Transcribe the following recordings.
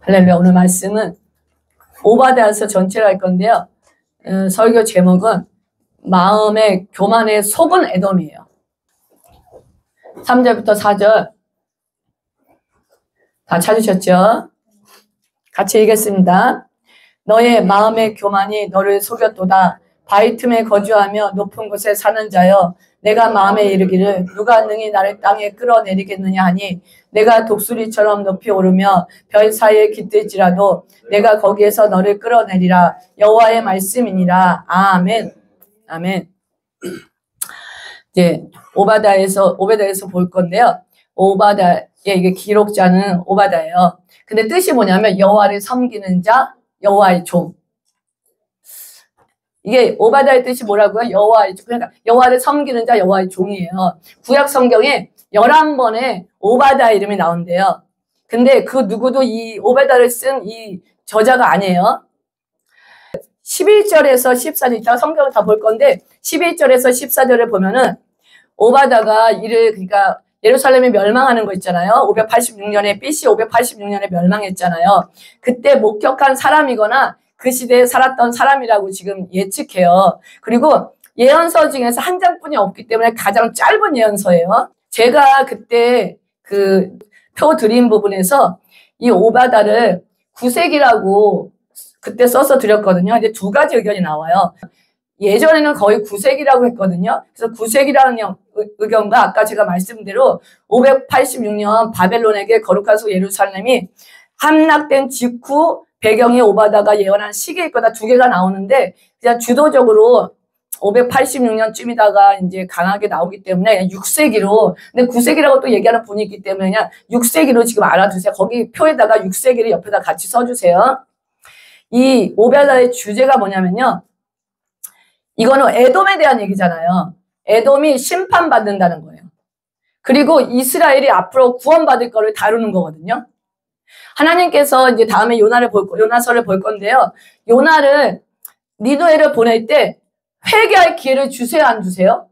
할렐루야. 오늘 말씀은 오바댜서 전체를 할 건데요. 설교 제목은 마음의 교만에 속은 에돔이에요. 3절부터 4절 다 찾으셨죠? 같이 읽겠습니다. 너의 마음의 교만이 너를 속였도다. 바위 틈에 거주하며 높은 곳에 사는 자여, 내가 마음에 이르기를 누가 능히 나를 땅에 끌어내리겠느냐 하니, 내가 독수리처럼 높이 오르며 별 사이에 깃들지라도 내가 거기에서 너를 끌어내리라. 여호와의 말씀이니라. 아멘. 아멘. 이제 오바댜에서 볼 건데요. 오바댜의 이게 기록자는 오바댜예요. 근데 뜻이 뭐냐면 여호와를 섬기는 자, 여호와의 종. 이게 오바댜의 뜻이 뭐라고요? 여호와의 종. 그러니까 여호와를 섬기는 자, 여호와의 종이에요. 구약 성경에 11번의 오바댜 이름이 나온대요. 근데 그 누구도 이 오바댜를 쓴 이 저자가 아니에요. 11절에서 14절, 이따가 성경을 다 볼 건데 11절에서 14절을 보면은 오바댜가 그러니까 예루살렘이 멸망하는 거 있잖아요. 586년에 BC 586년에 멸망했잖아요. 그때 목격한 사람이거나 그 시대에 살았던 사람이라고 지금 예측해요. 그리고 예언서 중에서 한 장뿐이 없기 때문에 가장 짧은 예언서예요. 제가 그때 그 표 드린 부분에서 이 오바댜를 구색이라고 그때 써서 드렸거든요. 근데 두 가지 의견이 나와요. 예전에는 거의 구색이라고 했거든요. 그래서 구색이라는 의견과 아까 제가 말씀대로 586년 바벨론에게 거룩한 성 예루살렘이 함락된 직후 배경이 오바댜가 예언한 시기일 거다 두 개가 나오는데, 그냥 주도적으로 586년쯤이다가 이제 강하게 나오기 때문에 6세기로, 근데 9세기라고 또 얘기하는 분이 있기 때문에 그냥 6세기로 지금 알아두세요. 거기 표에다가 6세기를 옆에다 같이 써주세요. 이 오바댜의 주제가 뭐냐면요. 이거는 에돔에 대한 얘기잖아요. 에돔이 심판받는다는 거예요. 그리고 이스라엘이 앞으로 구원받을 거를 다루는 거거든요. 하나님께서 이제 다음에 요나서를 볼 건데요. 요나를 니느웨를 보낼 때 회개할 기회를 주세요, 안 주세요?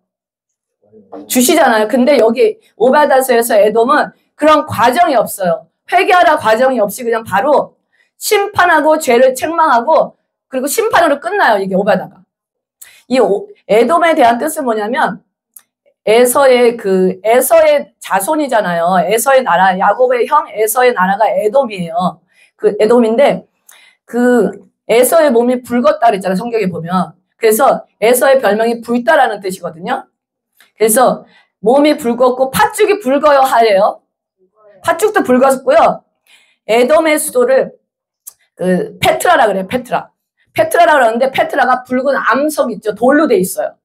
주시잖아요. 근데 여기 오바댜서에서 에돔은 그런 과정이 없어요. 회개하라 과정이 없이 그냥 바로 심판하고 죄를 책망하고 그리고 심판으로 끝나요. 이게 오바댜가. 이 에돔에 대한 뜻은 뭐냐면 에서의 자손이잖아요. 에서의 나라, 야곱의 형 에서의 나라가 에돔이에요. 그 에돔인데 그 에서의 몸이 붉었다 그랬잖아요. 성경에 보면. 그래서 에서의 별명이 불다라는 뜻이거든요. 그래서 몸이 붉었고 팥죽이 붉어요 하래요. 팥죽도 붉었고요. 에돔의 수도를 그 페트라라 그래요. 페트라라 그러는데 페트라가 붉은 암석 있죠. 돌로 돼 있어요.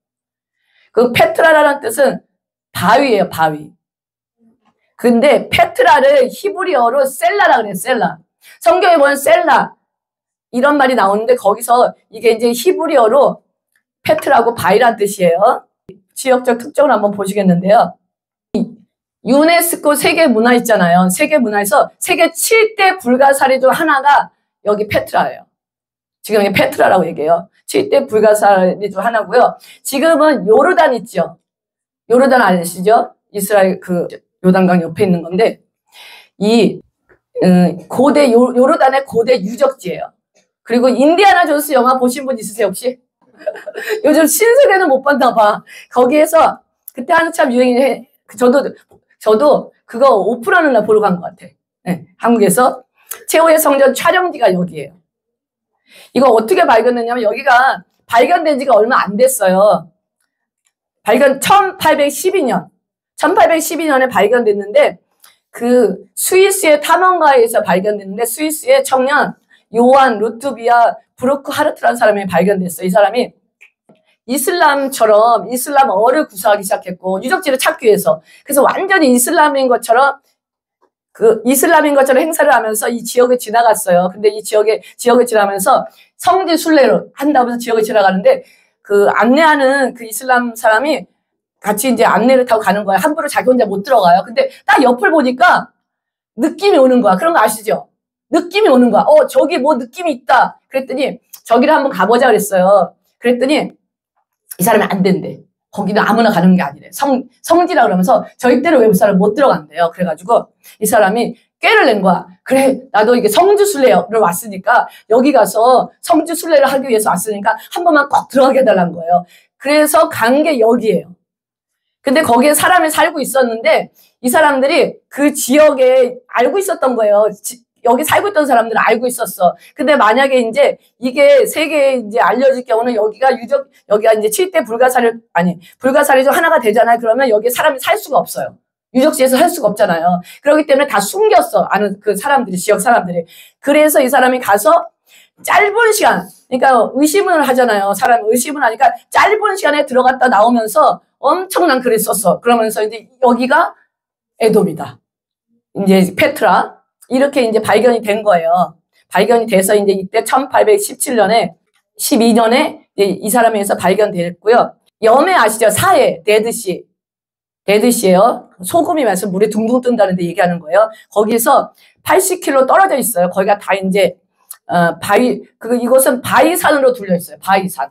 그 페트라라는 뜻은 바위예요. 바위. 근데 페트라를 히브리어로 셀라라 그래요. 셀라. 성경에 보면 셀라 이런 말이 나오는데 거기서 이게 이제 히브리어로 페트라고 바위란 뜻이에요. 지역적 특징을 한번 보시겠는데요. 유네스코 세계문화 있잖아요. 세계문화에서 세계 7대 불가사리 중 하나가 여기 페트라예요. 지금 이게 페트라라고 얘기해요. 7대 불가사리 중 하나고요. 지금은 요르단 있죠. 요르단 아시죠? 이스라엘 그 요단강 옆에 있는 건데 이 고대 요르단의 고대 유적지예요. 그리고 인디아나 존스 영화 보신 분 있으세요 혹시? 요즘 신세대는 못 봤나 봐. 거기에서 그때 한참 유행해. 저도 그거 오픈하는 날 보러 간 것 같아. 네, 한국에서 최후의 성전 촬영지가 여기예요. 이거 어떻게 발견됐냐면 여기가 발견된 지가 얼마 안 됐어요. 1812년에 발견됐는데 그 스위스의 탐험가에서 발견됐는데 스위스의 청년 요한 루트비아 브루크하르트라는 사람이 발견됐어요. 이 사람이 이슬람어를 구사하기 시작했고 유적지를 찾기 위해서. 그래서 완전히 이슬람인 것처럼 행사를 하면서 이 지역을 지나갔어요. 근데 이 지역을 지나면서 성지 순례를 한다고 해서 지역을 지나가는데 그 안내하는 그 이슬람 사람이 같이 이제 안내를 타고 가는 거야. 함부로 자기 혼자 못 들어가요. 근데 딱 옆을 보니까 느낌이 오는 거야. 그런 거 아시죠? 느낌이 오는 거야. 저기 뭐 느낌이 있다. 그랬더니 저기를 한번 가보자 그랬어요. 그랬더니 이 사람이 안 된대. 거기는 아무나 가는 게 아니래. 성지라 그러면서 절대로 외국 사람 못 들어간대요. 그래가지고 이 사람이 꾀를 낸 거야. 그래, 나도 이게 성지순례를 왔으니까 여기 가서 성지순례를 하기 위해서 왔으니까 한 번만 꼭 들어가게 해달라는 거예요. 그래서 간 게 여기예요. 근데 거기에 사람이 살고 있었는데 이 사람들이 그 지역에 알고 있었던 거예요. 여기 살고 있던 사람들은 알고 있었어. 근데 만약에 이제 이게 세계에 이제 알려질 경우는 여기가 이제 7대 불가사리 중 하나가 되잖아요. 그러면 여기에 사람이 살 수가 없어요. 유적지에서 할 수가 없잖아요. 그렇기 때문에 다 숨겼어. 아는 그 사람들이, 지역 사람들이. 그래서 이 사람이 가서 짧은 시간, 그러니까 의심을 하잖아요. 사람 의심을 하니까 짧은 시간에 들어갔다 나오면서 엄청난 글을 썼어. 그러면서 이제 여기가 에돔이다. 이제 페트라. 이렇게 이제 발견이 된 거예요. 발견이 돼서 이제 이때 1817년에 12년에 이 사람에 의해서 발견됐고요. 염해 아시죠? 사해, 데드시. 데드시예요. 소금이 마서 물에 둥둥 뜬다는데 얘기하는 거예요. 거기서 80km 떨어져 있어요. 거기가 다 이제 이곳은 바위산으로 둘려 있어요. 바위산.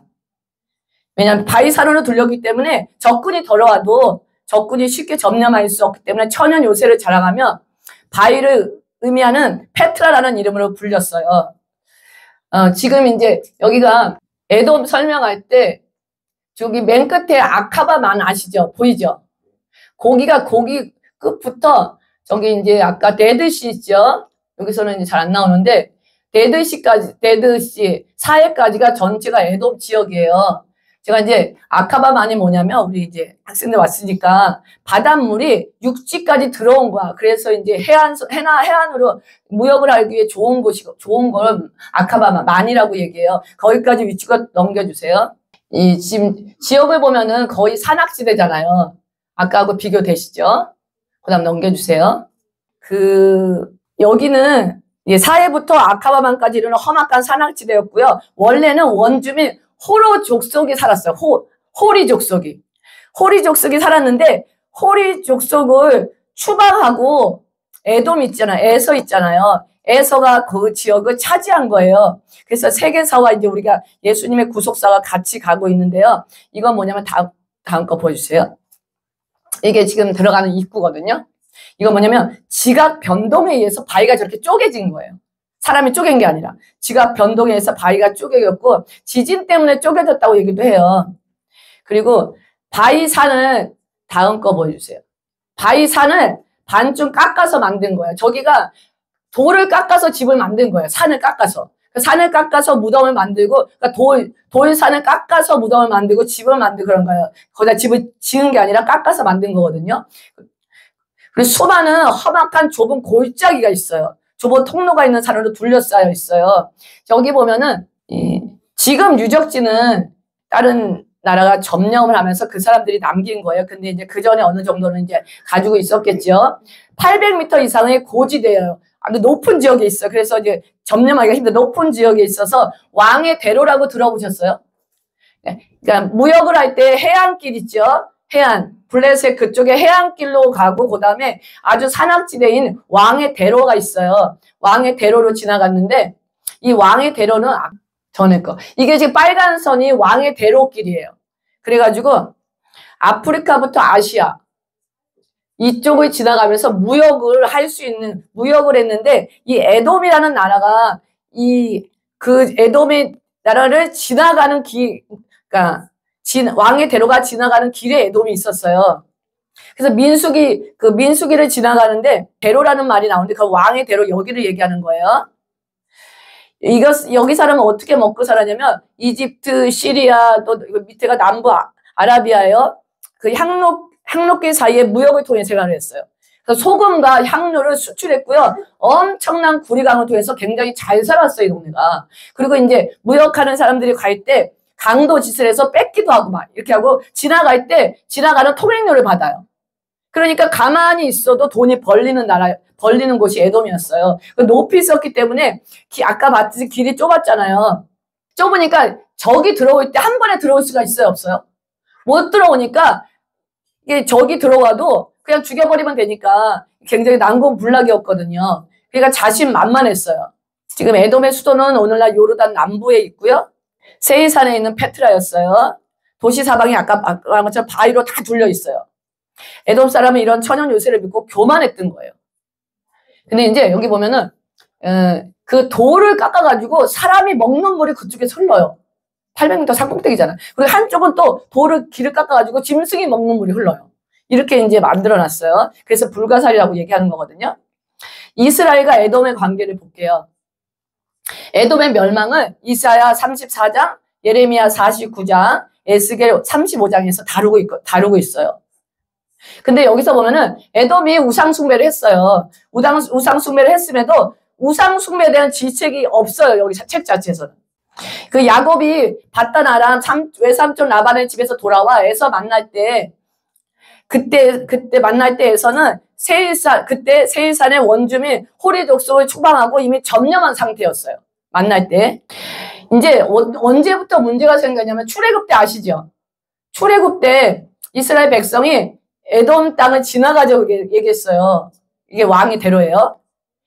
왜냐하면 바위산으로 둘렸기 때문에 적군이 들어와도 적군이 쉽게 점령할 수 없기 때문에 천연 요새를 자랑하며 바위를 의미하는 페트라라는 이름으로 불렸어요. 지금 이제 여기가 에돔 설명할 때 저기 맨 끝에 아카바만 아시죠? 보이죠? 거기 끝부터 저기 이제 아까 데드시 있죠? 여기서는 이제 잘 안 나오는데 데드시 사해까지가 전체가 에돔 지역이에요. 제가 이제 아카바만이 뭐냐면 우리 이제 학생들 왔으니까 바닷물이 육지까지 들어온 거야. 그래서 이제 해안으로 무역을 하기 위해 좋은 걸 아카바만이라고 얘기해요. 거기까지 위치가 넘겨주세요. 지금 지역을 보면은 거의 산악지대잖아요. 아까하고 비교되시죠? 그 다음 넘겨주세요. 여기는 사해부터 아카바만까지 이르는 험악한 산악지대였고요. 원래는 원주민 호로 족속이 살았어요. 호리 족속이. 호리 족속이 살았는데, 호리 족속을 추방하고, 에돔 있잖아요. 에서 있잖아요. 에서가 그 지역을 차지한 거예요. 그래서 세계사와 이제 우리가 예수님의 구속사가 같이 가고 있는데요. 이건 뭐냐면 다음 거 보여주세요. 이게 지금 들어가는 입구거든요. 이건 뭐냐면 지각 변동에 의해서 바위가 저렇게 쪼개진 거예요. 사람이 쪼갠 게 아니라 지각 변동에 의해서 바위가 쪼개졌고 지진 때문에 쪼개졌다고 얘기도 해요. 그리고 바위산을 다음 거 보여주세요. 바위산을 반쯤 깎아서 만든 거예요. 저기가 돌을 깎아서 집을 만든 거예요. 산을 깎아서. 산을 깎아서 무덤을 만들고 그러니까 돌산을 깎아서 무덤을 만들고 집을 만들고 그런 거예요. 거기다 집을 지은 게 아니라 깎아서 만든 거거든요. 그리고 수많은 험악한 좁은 골짜기가 있어요. 좁은 통로가 있는 산으로 둘러싸여 있어요. 여기 보면은 지금 유적지는 다른 나라가 점령을 하면서 그 사람들이 남긴 거예요. 근데 이제 그 전에 어느 정도는 이제 가지고 있었겠죠. 800m 이상의 고지대예요. 아주 높은 지역에 있어요. 그래서 이제 점령하기가 힘든 높은 지역에 있어서 왕의 대로라고 들어보셨어요? 그러니까 무역을 할 때 해안길 있죠. 블레셋 그쪽에 해안길로 가고 그다음에 아주 산악지대인 왕의 대로가 있어요. 왕의 대로로 지나갔는데 이 왕의 대로는 전에 거. 이게 지금 빨간 선이 왕의 대로길이에요. 그래가지고 아프리카부터 아시아 이쪽을 지나가면서 무역을 했는데 이 에돔이라는 나라가 그 에돔의 나라를 지나가는 그러니까 왕의 대로가 지나가는 길에 에돔이 있었어요. 그래서 민수기를 지나가는데 대로라는 말이 나오는데 그 왕의 대로 여기를 얘기하는 거예요. 여기 사람은 어떻게 먹고 살았냐면 이집트, 시리아 또 밑에가 남부 아라비아예요. 그 항로길 사이에 무역을 통해 생활을 했어요. 그래서 소금과 향료를 수출했고요. 엄청난 구리강을 통해서 굉장히 잘 살았어요, 이 동네가. 그리고 이제 무역하는 사람들이 갈 때 강도짓을 해서 뺏기도 하고 막 이렇게 하고 지나갈 때 지나가는 통행료를 받아요. 그러니까 가만히 있어도 돈이 벌리는 곳이 에돔이었어요. 높이 있었기 때문에 아까 봤듯이 길이 좁았잖아요. 좁으니까 적이 들어올 때 한 번에 들어올 수가 있어요, 없어요? 못 들어오니까 이게 적이 들어와도 그냥 죽여버리면 되니까 굉장히 난공불락이었거든요. 그러니까 자신만만했어요. 지금 에돔의 수도는 오늘날 요르단 남부에 있고요. 세이산에 있는 페트라였어요. 도시 사방이 아까 말한 것처럼 바위로 다 둘려 있어요. 에돔 사람은 이런 천연 요새를 믿고 교만했던 거예요. 근데 이제 여기 보면은 그 돌을 깎아가지고 사람이 먹는 물이 그쪽에 흘러요. 800m 산꼭대기잖아. 그리고 한쪽은 또 길을 깎아가지고 짐승이 먹는 물이 흘러요. 이렇게 이제 만들어놨어요. 그래서 불가사리라고 얘기하는 거거든요. 이스라엘과 에돔의 관계를 볼게요. 에돔의 멸망을 이사야 34장, 예레미야 49장, 에스겔 35장에서 다루고 있어요. 근데 여기서 보면은 에돔이 우상숭배를 했어요. 우상숭배를 했음에도 우상숭배에 대한 질책이 없어요. 여기 책 자체에서는. 그 야곱이 바단 아람 외삼촌 라반의 집에서 돌아와 에서 만날 때 그때 만날 때에서는 그때 세일산의 원주민 호리 족속을 추방하고 이미 점령한 상태였어요. 만날 때. 이제 언제부터 문제가 생겼냐면 출애굽 때 아시죠? 출애굽 때 이스라엘 백성이 에돔 땅을 지나가자고 얘기했어요. 이게 왕의 대로예요.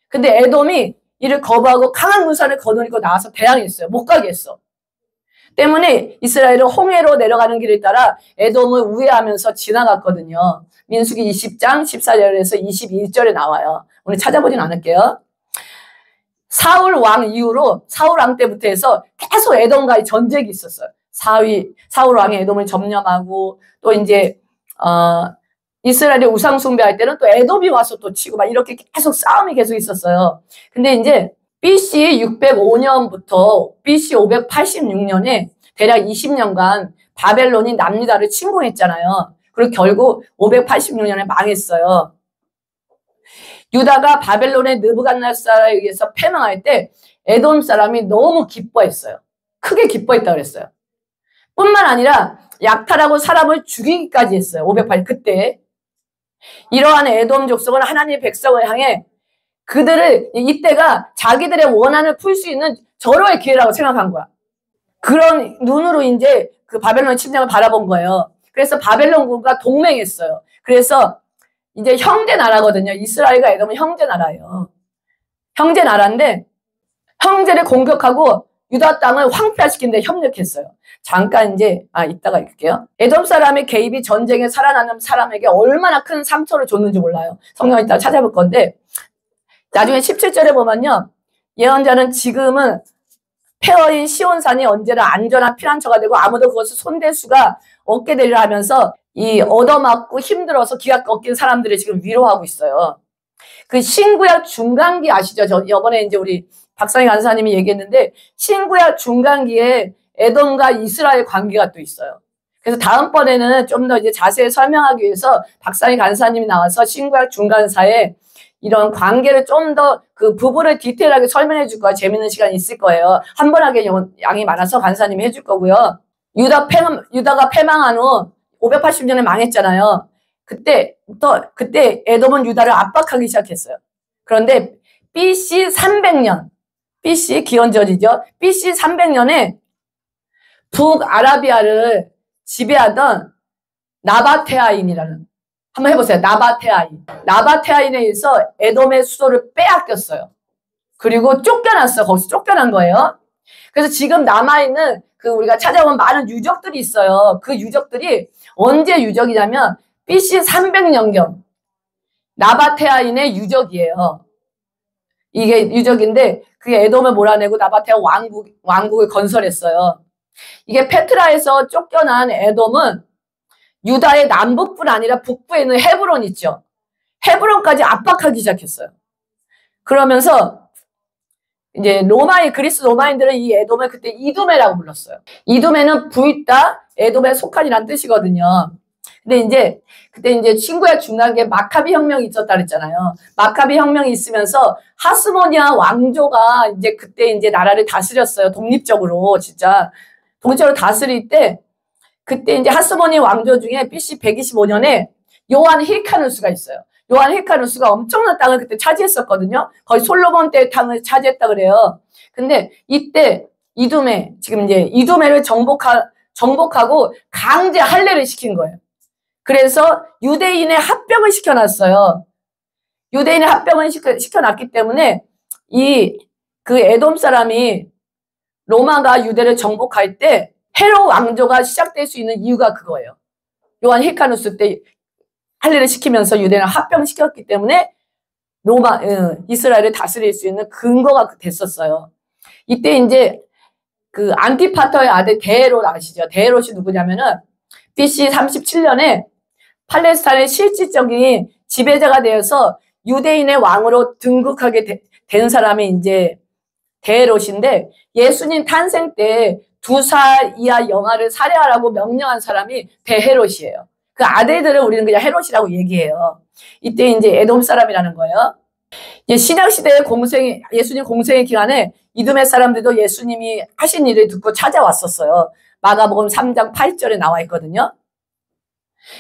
근데 에돔이 이를 거부하고 강한 문산을 거느리고 나와서 대항했어요. 못 가게 했어. 때문에 이스라엘은 홍해로 내려가는 길을 따라 에돔을 우회하면서 지나갔거든요. 민수기 20장 14절에서 21절에 나와요. 오늘 찾아보진 않을게요. 사울 왕 이후로 사울 왕 때부터 해서 계속 에돔과의 전쟁이 있었어요. 사울 왕이 에돔을 점령하고 또 이제 이스라엘이 우상 숭배할 때는 또 에돔이 와서 또 치고 막 이렇게 싸움이 계속 있었어요. 근데 이제 BC 605년부터 BC 586년에 대략 20년간 바벨론이 남유다를 침공했잖아요. 그리고 결국 586년에 망했어요. 유다가 바벨론의 느부갓네살에 의해서 패망할 때 에돔 사람이 너무 기뻐했어요. 크게 기뻐했다고 그랬어요. 뿐만 아니라 약탈하고 사람을 죽이기까지 했어요. 508 그때. 이러한 에돔 족속은 하나님의 백성을 향해 이때가 자기들의 원한을 풀 수 있는 절호의 기회라고 생각한 거야. 그런 눈으로 이제 그 바벨론 침략을 바라본 거예요. 그래서 바벨론군과 동맹했어요. 그래서 이제 형제 나라거든요. 이스라엘과 에돔은 형제 나라예요. 형제 나라인데 형제를 공격하고 유다 땅을 황폐화시킨 데 협력했어요. 잠깐 이제 이따가 읽을게요. 에돔 사람의 개입이 전쟁에 살아나는 사람에게 얼마나 큰 상처를 줬는지 몰라요. 성경 이따가 찾아볼 건데 나중에 17절에 보면요. 예언자는 지금은 폐허인 시온산이 언제나 안전한 피난처가 되고 아무도 그것을 손댈 수가 없게 되리라 하면서 이 얻어맞고 힘들어서 기가 꺾인 사람들을 지금 위로하고 있어요. 그 신구약 중간기 아시죠? 이번에 이제 우리 박상희 간사님이 얘기했는데 신구약 중간기에 에돔과 이스라엘 관계가 또 있어요. 그래서 다음번에는 좀 더 이제 자세히 설명하기 위해서 박상희 간사님이 나와서 신구약 중간사에 이런 관계를 좀 더 그 부분을 디테일하게 설명해 줄 거예요. 재밌는 시간이 있을 거예요. 한 번 하기에 양이 많아서 간사님이 해줄 거고요. 유다가 패망한 후 580년에 망했잖아요. 그때 에돔은 유다를 압박하기 시작했어요. 그런데 BC 300년, BC 기원전이죠. BC 300년에 북아라비아를 지배하던 나바테아인이라는 한번 해보세요. 나바테아인에 의해서 에돔의 수도를 빼앗겼어요. 그리고 쫓겨났어요. 거기서 쫓겨난 거예요. 그래서 지금 남아있는 우리가 찾아본 많은 유적들이 있어요. 그 유적들이 언제 유적이냐면 BC 300년경 나바테아인의 유적이에요. 이게 유적인데 그게 에돔을 몰아내고 나바테아 왕국을 건설했어요. 이게 페트라에서 쫓겨난 에돔은 유다의 남북뿐 아니라 북부에 있는 헤브론 있죠. 헤브론까지 압박하기 시작했어요. 그러면서 이제 그리스 로마인들은 이 에돔을 그때 이두메라고 불렀어요. 이두메는 부있다, 에돔에 속한이라는 뜻이거든요. 근데 그때 이제 신구약 중간기에 마카비 혁명이 있었다 그랬잖아요. 마카비 혁명이 있으면서 하스모니아 왕조가 이제 그때 이제 나라를 다스렸어요. 독립적으로 다스릴 때 그때 이제 하스모니 왕조 중에 BC 125년에 요한 힐카누스가 있어요. 요한 힐카누스가 엄청난 땅을 그때 차지했었거든요. 거의 솔로몬 때의 땅을 차지했다 그래요. 근데 이때 지금 이제 이두메를 정복하고 강제 할례를 시킨 거예요. 그래서 유대인의 합병을 시켜놨어요. 유대인의 합병을 시켜놨기 때문에 그 에돔 사람이 로마가 유대를 정복할 때 헤롯 왕조가 시작될 수 있는 이유가 그거예요. 요한 힐카누스 때 할례를 시키면서 유대인을 합병시켰기 때문에 이스라엘을 다스릴 수 있는 근거가 됐었어요. 이때 이제 그 안티파터의 아들 데헤롯 아시죠? 데헤롯이 누구냐면은 BC 37년에 팔레스타인의 실질적인 지배자가 되어서 유대인의 왕으로 등극하게 된 사람이 이제 데헤롯인데, 예수님 탄생 때 2살 이하 영아를 살해하라고 명령한 사람이 데헤롯이에요. 그 아들들을 우리는 그냥 헤롯이라고 얘기해요. 이때 이제 에돔 사람이라는 거예요. 신약시대의 예수님 공생의 기간에 이두메 사람들도 예수님이 하신 일을 듣고 찾아왔었어요. 마가복음 3장 8절에 나와 있거든요.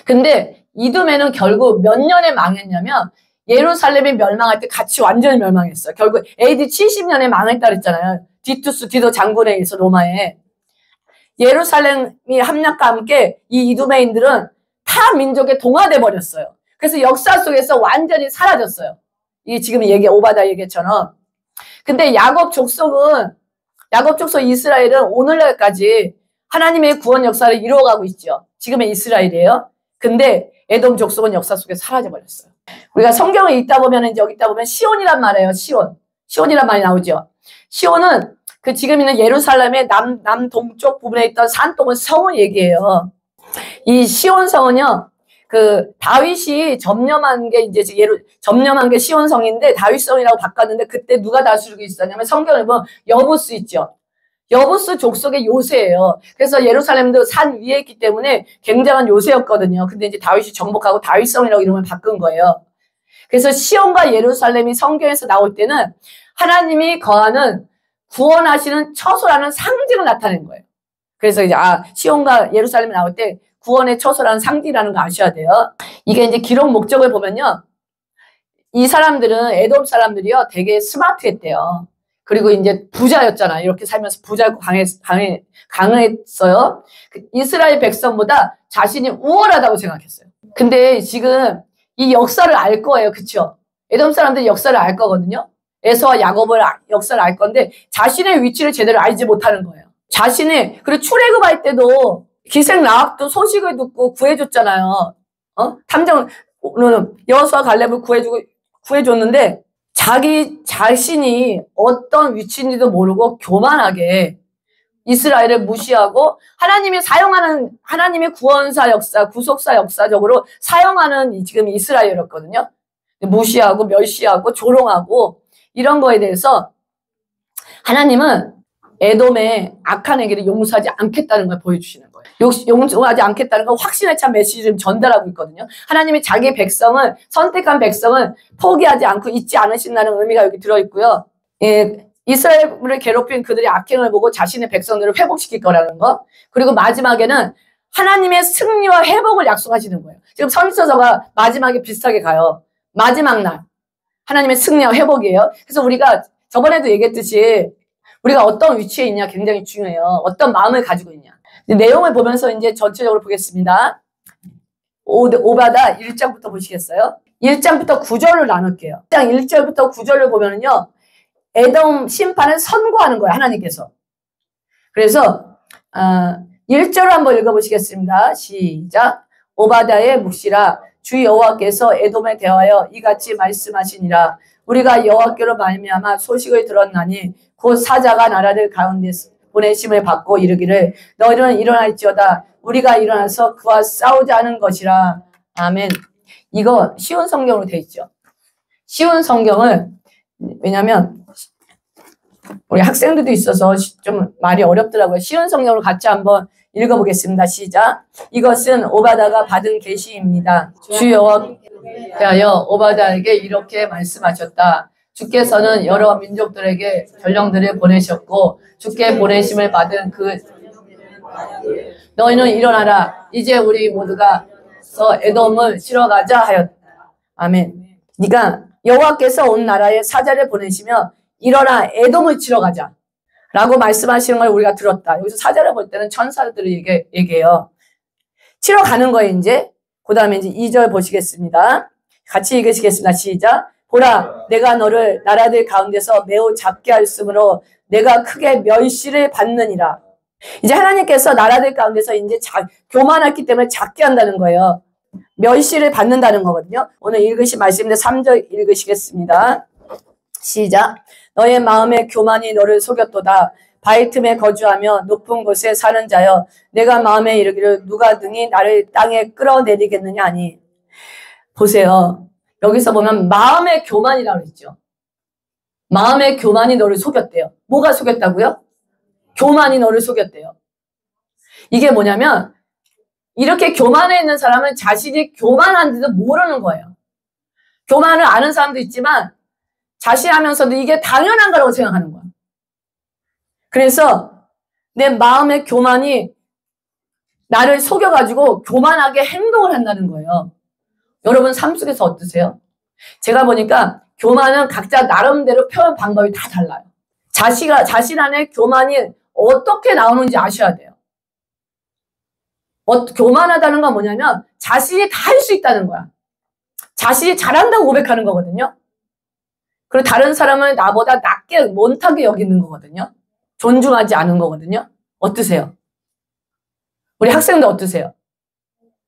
근데 이두메는 결국 몇 년에 망했냐면, 예루살렘이 멸망할 때 같이 완전히 멸망했어요. 결국 AD 70년에 망했다 그랬잖아요. 디도 장군에 의해서 로마에. 예루살렘이 함락과 함께 이 이두메인들은 타 민족에 동화돼 버렸어요. 그래서 역사 속에서 완전히 사라졌어요. 이게 지금 오바다 얘기처럼. 근데 야곱 족속 이스라엘은 오늘날까지 하나님의 구원 역사를 이루어가고 있죠. 지금의 이스라엘이에요. 근데 에돔 족속은 역사 속에 사라져 버렸어요. 우리가 성경을 읽다 보면 이제 여기 있다 보면 시온이란 말이에요. 시온이란 말이 나오죠. 시온은 그 지금 있는 예루살렘의 남동쪽 부분에 있던 산동은 성을 얘기해요. 이 시온 성은요, 그 다윗이 점령한 게 시온 성인데 다윗성이라고 바꿨는데, 그때 누가 다스리고 있었냐면 성경을 보면 여부스 있죠. 여부스 족속의 요새예요. 그래서 예루살렘도 산 위에 있기 때문에 굉장한 요새였거든요. 근데 이제 다윗이 정복하고 다윗성이라고 이름을 바꾼 거예요. 그래서 시온과 예루살렘이 성경에서 나올 때는 하나님이 거하는 구원하시는 처소라는 상징을 나타낸 거예요. 그래서 이제 시온과 예루살렘이 나올 때 구원의 처소라는 상징이라는 거 아셔야 돼요. 이게 이제 기록 목적을 보면요, 이 사람들은 에돔 사람들이요 되게 스마트했대요. 그리고 이제 부자였잖아요. 이렇게 살면서 부자고 강했어요. 이스라엘 백성보다 자신이 우월하다고 생각했어요. 근데 지금 이 역사를 알 거예요. 그쵸? 에돔 사람들이 역사를 알 거거든요. 에서와 야곱을 역사를 알 건데 자신의 위치를 제대로 알지 못하는 거예요. 그리고 출애굽할 때도 기생 라합도 소식을 듣고 구해줬잖아요. 여호수아 갈렙을 구해줬는데 자신이 어떤 위치인지도 모르고 교만하게 이스라엘을 무시하고 하나님의 구원사 역사, 구속사 역사적으로 사용하는 지금 이스라엘이었거든요. 무시하고 멸시하고 조롱하고 이런 거에 대해서 하나님은 에돔의 악한 행위를 용서하지 않겠다는 걸 보여주시는 거예요. 용서하지 않겠다는 건 확신에 찬 메시지를 전달하고 있거든요. 하나님이 자기 선택한 백성을 포기하지 않고 잊지 않으신다는 의미가 여기 들어있고요. 이스라엘을 괴롭힌 그들의 악행을 보고 자신의 백성들을 회복시킬 거라는 거. 그리고 마지막에는 하나님의 승리와 회복을 약속하시는 거예요. 지금 선지서가 마지막에 비슷하게 가요. 마지막 날 하나님의 승리와 회복이에요. 그래서 우리가 저번에도 얘기했듯이 우리가 어떤 위치에 있냐 굉장히 중요해요. 어떤 마음을 가지고 있냐. 내용을 보면서 이제 전체적으로 보겠습니다. 오바다 1장부터 보시겠어요? 1장부터 9절을 나눌게요. 1장 1절부터 9절을 보면은요, 에돔 심판을 선고하는 거예요. 하나님께서. 그래서 1절을 한번 읽어보시겠습니다. 시작. 오바다의 묵시라. 주 여호와께서 에돔에 대하여 이같이 말씀하시니라. 우리가 여호와께로 말미암아 소식을 들었나니 곧 사자가 나라를 가운데 보내심을 받고 이르기를 너희는 일어날지어다. 우리가 일어나서 그와 싸우자 하는 것이라. 아멘. 이거 쉬운 성경으로 돼 있죠. 쉬운 성경을, 왜냐면 우리 학생들도 있어서 좀 말이 어렵더라고요. 쉬운 성경으로 같이 한번 읽어보겠습니다. 시작. 이것은 오바다가 받은 계시입니다. 주 여호와께서 대하여 오바다에게 이렇게 말씀하셨다. 주께서는 여러 민족들에게 전령들을 보내셨고 주께 보내심을 받은 너희는 일어나라. 이제 우리 모두가 에돔을 치러 가자 하였다. 아멘. 그러니까 여호와께서 온 나라에 사자를 보내시며 일어나 에돔을 치러 가자 라고 말씀하시는 걸 우리가 들었다. 여기서 사자를 볼 때는 천사들을 얘기해요. 치러 가는 거예요. 이제 그 다음에 이제 2절 보시겠습니다. 같이 읽으시겠습니다. 시작. 보라, 내가 너를 나라들 가운데서 매우 작게 하였으므로 내가 크게 멸시를 받느니라. 이제 하나님께서 나라들 가운데서 이제 교만했기 때문에 작게 한다는 거예요. 멸시를 받는다는 거거든요. 오늘 읽으신 말씀인데 3절 읽으시겠습니다. 시작. 너의 마음의 교만이 너를 속였도다. 바위 틈에 거주하며 높은 곳에 사는 자여, 내가 마음에 이르기를 누가 능히 나를 땅에 끌어내리겠느냐 하니. 보세요. 여기서 보면 마음의 교만이라고 했죠. 마음의 교만이 너를 속였대요. 뭐가 속였다고요? 교만이 너를 속였대요. 이게 뭐냐면 이렇게 교만해 있는 사람은 자신이 교만한지도 모르는 거예요. 교만을 아는 사람도 있지만 자신하면서도 이게 당연한 거라고 생각하는 거야. 그래서 내 마음의 교만이 나를 속여가지고 교만하게 행동을 한다는 거예요. 여러분 삶 속에서 어떠세요? 제가 보니까 교만은 각자 나름대로 표현 방법이 다 달라요. 자신 안에 교만이 어떻게 나오는지 아셔야 돼요. 교만하다는 건 뭐냐면 자신이 다 할 수 있다는 거야. 자신이 잘한다고 고백하는 거거든요. 그리고 다른 사람을 나보다 낮게 못하게 여기는 거거든요. 존중하지 않은 거거든요. 어떠세요? 우리 학생들 어떠세요?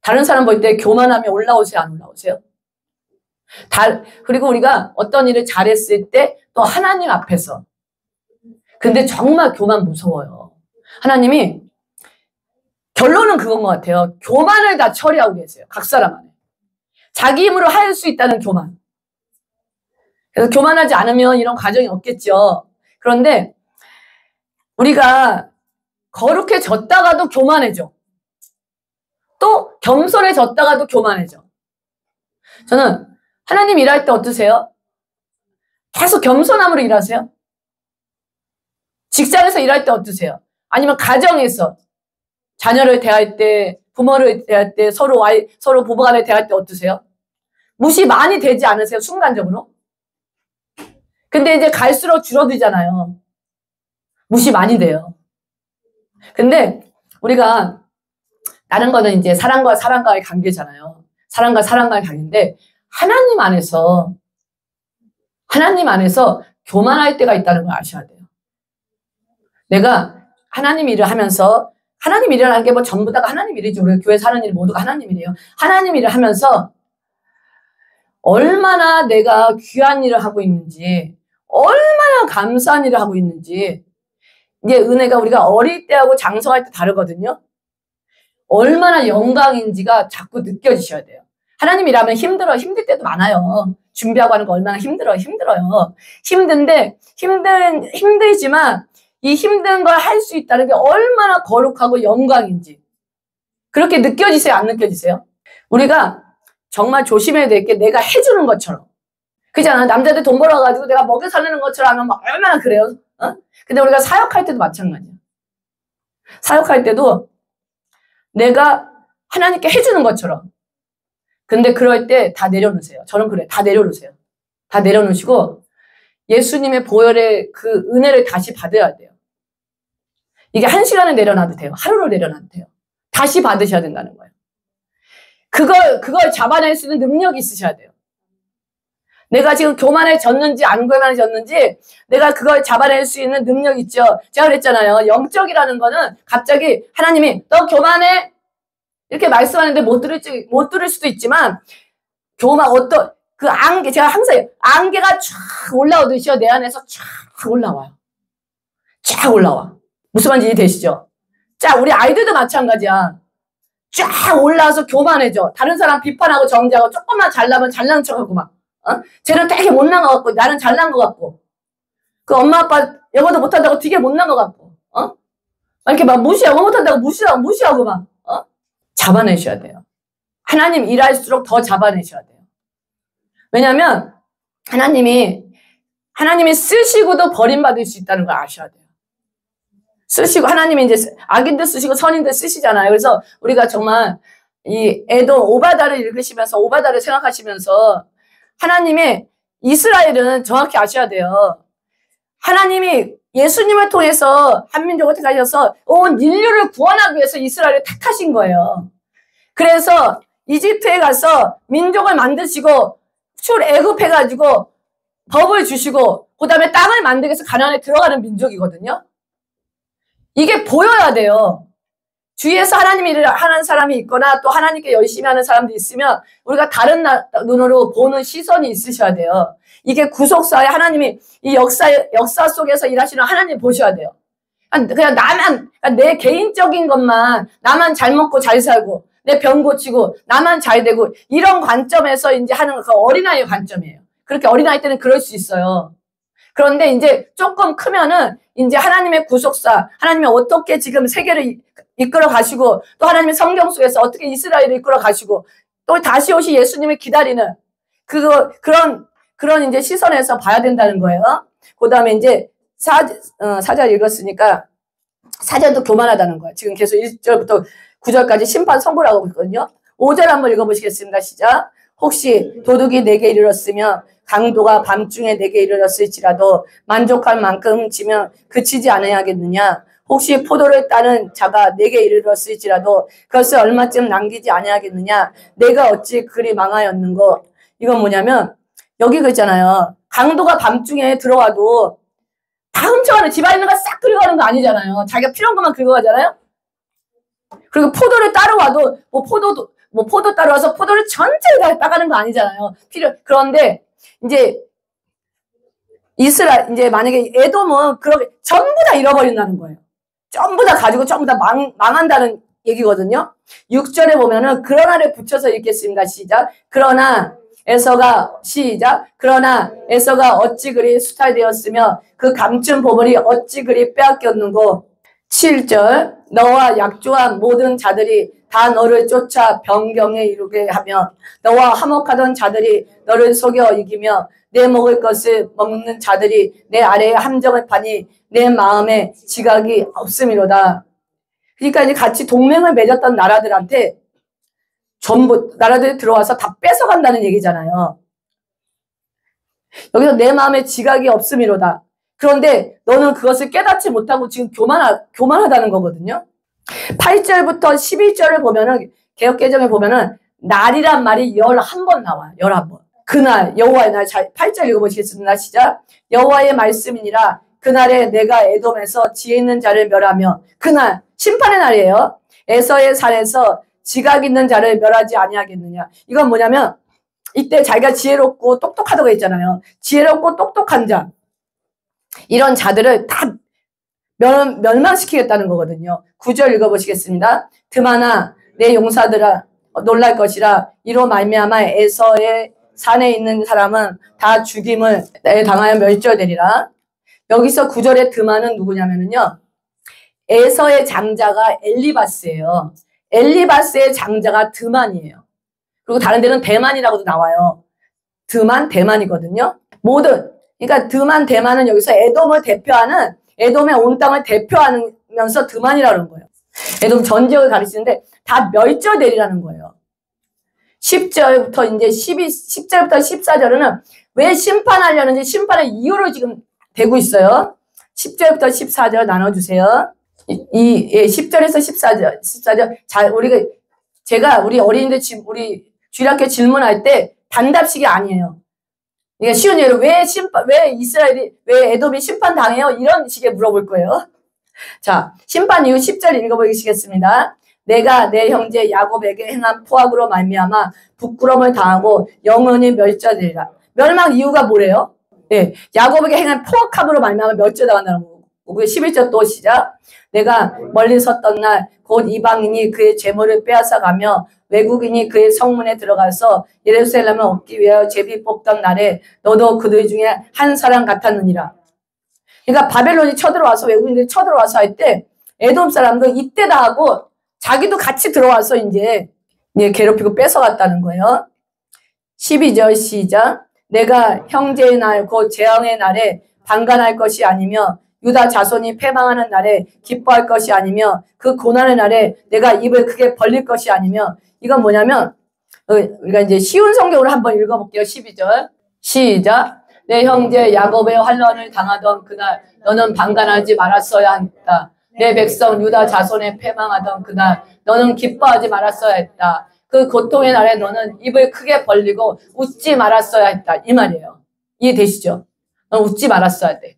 다른 사람 볼 때 교만함이 올라오세요? 안 올라오세요? 그리고 우리가 어떤 일을 잘했을 때 또 하나님 앞에서, 근데 정말 교만 무서워요. 하나님이 결론은 그건 것 같아요. 교만을 다 처리하고 계세요. 각 사람 안에. 자기 힘으로 할 수 있다는 교만. 그래서 교만하지 않으면 이런 과정이 없겠죠. 그런데 우리가 거룩해졌다가도 교만해져. 또 겸손해졌다가도 교만해져. 저는 하나님 일할 때 어떠세요? 계속 겸손함으로 일하세요? 직장에서 일할 때 어떠세요? 아니면 가정에서 자녀를 대할 때, 부모를 대할 때, 서로 부부간에 대할 때 어떠세요? 무시 많이 되지 않으세요? 순간적으로? 근데 이제 갈수록 줄어들잖아요. 무시 많이 돼요. 근데 우리가 다른 거는 이제 사랑과 사랑과의 관계잖아요. 사랑과 사랑과의 관계인데 하나님 안에서 교만할 때가 있다는 걸 아셔야 돼요. 내가 하나님 일을 하면서, 하나님 일이라는 게 뭐 전부 다가 하나님 일이죠. 우리 교회 사는 일 모두가 하나님 일이에요. 하나님 일을 하면서 얼마나 내가 귀한 일을 하고 있는지, 얼마나 감사한 일을 하고 있는지, 이게 은혜가 우리가 어릴 때하고 장성할 때 다르거든요. 얼마나 영광인지가 자꾸 느껴지셔야 돼요. 하나님 일하면 힘들 때도 많아요. 준비하고 하는 거 얼마나 힘들어요. 힘든데, 힘들지만 이 힘든 걸 할 수 있다는 게 얼마나 거룩하고 영광인지. 그렇게 느껴지세요? 안 느껴지세요? 우리가 정말 조심해야 될 게 내가 해주는 것처럼. 그잖아. 남자들 돈 벌어가지고 내가 먹여 살리는 것처럼 하면 막 얼마나 그래요? 어? 근데 우리가 사역할 때도 마찬가지야. 사역할 때도 내가 하나님께 해주는 것처럼. 근데 그럴 때 다 내려놓으세요. 저는 그래. 다 내려놓으세요. 다 내려놓으시고 예수님의 보혈의 그 은혜를 다시 받아야 돼요. 이게 1시간을 내려놔도 돼요. 하루를 내려놔도 돼요. 다시 받으셔야 된다는 거예요. 그걸 잡아낼 수 있는 능력이 있으셔야 돼요. 내가 지금 교만해졌는지 안 교만해졌는지 내가 그걸 잡아낼 수 있는 능력 있죠. 제가 그랬잖아요. 영적이라는 거는 갑자기 하나님이 너 교만해? 이렇게 말씀하는데 못 들을 수도 있지만 그 안개, 제가 항상 안개가 쫙 올라오듯이요. 내 안에서 쫙 올라와요. 쫙 올라와. 무슨 말인지 이해되시죠? 자, 우리 아이들도 마찬가지야. 쫙 올라와서 교만해져. 다른 사람 비판하고 정죄하고 조금만 잘나면 잘난 척하고 막. 쟤는 되게 못난 것 같고 나는 잘난 것 같고 그 엄마 아빠 영어도 못한다고 되게 못난 것 같고 이렇게 막 영어 못한다고 무시하고 막 잡아내셔야 돼요. 하나님 일할수록 더 잡아내셔야 돼요. 왜냐하면 하나님이 쓰시고도 버림받을 수 있다는 걸 아셔야 돼요. 쓰시고 하나님이 이제 악인들 쓰시고 선인들 쓰시잖아요. 그래서 우리가 정말 이 에돔 오바다를 읽으시면서 오바다를 생각하시면서 하나님의 이스라엘은 정확히 아셔야 돼요. 하나님이 예수님을 통해서 한민족을 택하셔서 온 인류를 구원하기 위해서 이스라엘을 택하신 거예요. 그래서 이집트에 가서 민족을 만드시고 출애굽해가지고 법을 주시고 그 다음에 땅을 만들기 위해서 가나안에 들어가는 민족이거든요. 이게 보여야 돼요. 주위에서 하나님 일을 하는 사람이 있거나 또 하나님께 열심히 하는 사람도 있으면 우리가 다른 눈으로 보는 시선이 있으셔야 돼요. 이게 구속사에 하나님이 이 역사 속에서 일하시는 하나님 보셔야 돼요. 그냥 내 개인적인 것만, 나만 잘 먹고 잘 살고, 내 병 고치고, 나만 잘 되고, 이런 관점에서 이제 하는 그 어린아이의 관점이에요. 그렇게 어린아이 때는 그럴 수 있어요. 그런데 이제 조금 크면은 이제 하나님의 구속사, 하나님이 어떻게 지금 세계를 이끌어 가시고, 또 하나님의 성경 속에서 어떻게 이스라엘을 이끌어 가시고, 또 다시 오시 예수님을 기다리는 그런 이제 시선에서 봐야 된다는 거예요. 그 다음에 이제 사절 읽었으니까 사절도 교만하다는 거예요. 지금 계속 1절부터 9절까지 심판 선고라고 하고 있거든요. 5절 한번 읽어보시겠습니다. 시작. 혹시 도둑이 내게 이르렀으며 강도가 밤중에 내게 이르렀을지라도 만족할 만큼 지면 그치지 않아야겠느냐. 혹시 포도를 따는 자가 내게 이르렀을지라도 그것을 얼마쯤 남기지 아니하겠느냐. 내가 어찌 그리 망하였는고. 이건 뭐냐면 여기 그랬잖아요. 강도가 밤중에 들어와도 다 훔쳐가는, 집안에 있는 거 싹 긁어가는 거 아니잖아요. 자기가 필요한 것만 긁어가잖아요. 그리고 포도를 따러 와도 포도 따러 와서 포도를 전체를 다 따가는 거 아니잖아요. 그런데 이제 이제 만약에 에돔은 그렇게 전부 다 잃어버린다는 거예요. 전부 다 가지고 전부 다 망한다는 얘기거든요. 6절에 보면은 그러나를 붙여서 읽겠습니다. 시작. 그러나 에서가 어찌 그리 수탈되었으며 그 감춘 보물이 어찌 그리 빼앗겼는고. 7절 너와 약조한 모든 자들이 다 너를 쫓아 변경에 이르게 하며 너와 화목하던 자들이 너를 속여 이기며 내 먹을 것을 먹는 자들이 내 아래에 함정을 파니 내 마음에 지각이 없음이로다. 그러니까 이제 같이 동맹을 맺었던 나라들한테 전부 나라들이 들어와서 다 뺏어간다는 얘기잖아요. 여기서 내 마음에 지각이 없음이로다. 그런데 너는 그것을 깨닫지 못하고 지금 교만하다는 거거든요. 8절부터 11절을 보면은, 개역개정에 보면은, 날이란 말이 11번 나와요. 11번. 그날, 여호와의 날, 8절 읽어보시겠습니다. 시작. 여호와의 말씀이니라. 그날에 내가 에돔에서 지혜 있는 자를 멸하며, 그날, 심판의 날이에요. 에서의 산에서 지각 있는 자를 멸하지 아니하겠느냐. 이건 뭐냐면, 이때 자기가 지혜롭고 똑똑하다고 했잖아요. 지혜롭고 똑똑한 자. 이런 자들을 다 멸망시키겠다는 거거든요. 9절 읽어보시겠습니다. 드마나 내 용사들아 놀랄 것이라. 이로 말미암아 에서의 산에 있는 사람은 다 죽임을 당하여 멸절되리라. 여기서 9절의 드마는 누구냐면요. 에서의 장자가 엘리바스예요. 엘리바스의 장자가 드만이에요. 그리고 다른 데는 대만이라고도 나와요. 드만, 대만이거든요. 그러니까 드만, 대만은 여기서 에돔을 대표하는, 에돔의 온 땅을 대표하면서 드만이라고 하는 거예요. 에돔 전 지역을 가리키는데 다 멸절되리라는 거예요. 10절부터 이제 10절부터 14절은 왜 심판하려는지 심판의 이유를 지금 대고 있어요. 10절부터 14절 나눠주세요. 10절에서 14절. 자, 우리 어린이들 우리 주일학교 질문할 때 단답식이 아니에요. 그러니까 쉬운 예로 왜 에돔이 심판당해요? 이런 식의 물어볼 거예요. 자, 심판 이후 10절 읽어보시겠습니다. 내가 내 형제 야곱에게 행한 포악으로 말미암아 부끄러움을 당하고 영원히 멸절되리라. 멸망 이유가 뭐래요? 네, 야곱에게 행한 포악함으로 말미암아 멸절당한다는 거고. 11절 또 시작. 내가 멀리 섰던 날 곧 이방인이 그의 재물을 빼앗아가며 외국인이 그의 성문에 들어가서 예루살렘을 얻기 위하여 제비 뽑던 날에 너도 그들 중에 한 사람 같았느니라. 그러니까 바벨론이 쳐들어와서 외국인들이 쳐들어와서 할 때 에돔 사람도 이때다 하고 자기도 같이 들어와서 이제 괴롭히고 뺏어갔다는 거예요. 12절 시작. 내가 형제의 날 곧 재앙의 날에 방관할 것이 아니며 유다 자손이 패망하는 날에 기뻐할 것이 아니며 그 고난의 날에 내가 입을 크게 벌릴 것이 아니며. 이건 뭐냐면 우리가 이제 쉬운 성경으로 한번 읽어볼게요. 12절 시작. 내 형제 야곱의 환난을 당하던 그날 너는 방관하지 말았어야 했다. 내 백성 유다 자손에 패망하던 그날 너는 기뻐하지 말았어야 했다. 그 고통의 날에 너는 입을 크게 벌리고 웃지 말았어야 했다. 이 말이에요. 이해되시죠? 넌 웃지 말았어야 돼.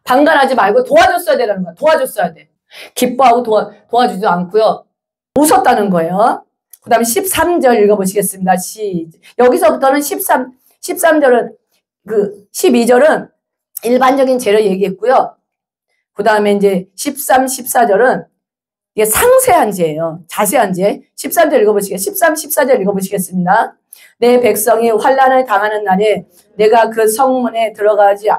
방관하지 말고 도와줬어야 되라는 거야. 도와줬어야 돼. 기뻐하고 도와주지도 않고요. 웃었다는 거예요. 그 다음에 13절 읽어보시겠습니다. 여기서부터는 13절은, 12절은 일반적인 죄를 얘기했고요. 그 다음에 이제 13, 14절은 이게 상세한 죄예요. 자세한 죄. 13절 읽어보시겠습니다. 13, 14절 읽어보시겠습니다. 내 백성이 환난을 당하는 날에 내가 그 성문에 들어가지